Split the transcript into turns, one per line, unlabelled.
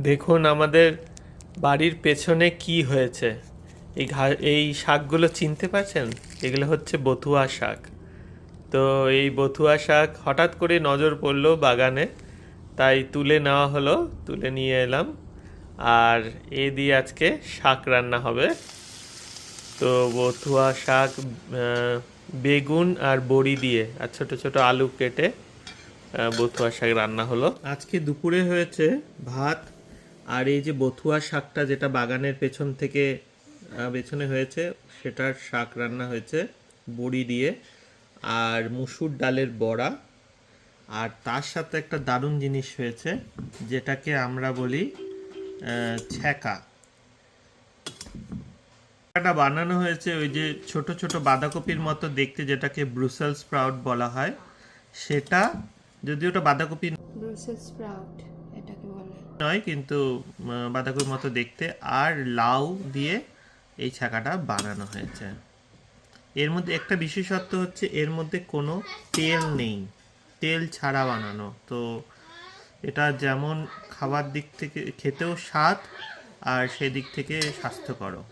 দেখুন আমাদের বাড়ির পেছনে কি হয়েছে। এই শাকগুলো চিনতে পারছেন? এগুলো হচ্ছে বথুয়া শাক। তো এই বথুয়া শাক হঠাৎ করে নজর পড়লো বাগানে, তাই তুলে নেওয়া হলো, তুলে নিয়ে এলাম। আর এ দিয়ে আজকে শাক রান্না হবে। তো বথুয়া শাক বেগুন আর বড়ি দিয়ে আর ছোট ছোট আলু কেটে বথুয়া শাক রান্না হলো। আজকে দুপুরে হয়েছে ভাত, আর এই যে বথুয়া শাকটা যেটা বাগানের পেছন থেকে পেছনে হয়েছে সেটার শাক রান্না হয়েছে বড়ি দিয়ে, আর মুসুর ডালের বড়া। আর তার সাথে একটা দারুণ জিনিস হয়েছে যেটাকে আমরা বলি ছ্যাঁকা। এটা বানানো হয়েছে ওই যে ছোট ছোট বাঁধাকপির মতো দেখতে, যেটাকে ব্রুসেল স্প্রাউট বলা হয়, সেটা যদিও ওটা বাঁধাকপি
ব্রুসেল স্প্রাউট এটাকে বলে
নয়, কিন্তু বাঁধাকপির মতো দেখতে। আর লাউ দিয়ে এই ছাকাটা বানানো হয়েছে। এর মধ্যে একটা বিশেষত্ব হচ্ছে এর মধ্যে কোনো তেল নেই, তেল ছাড়া বানানো। তো এটা যেমন খাবার দিক থেকে খেতেও স্বাদ, আর সেদিক থেকে স্বাস্থ্যকরও।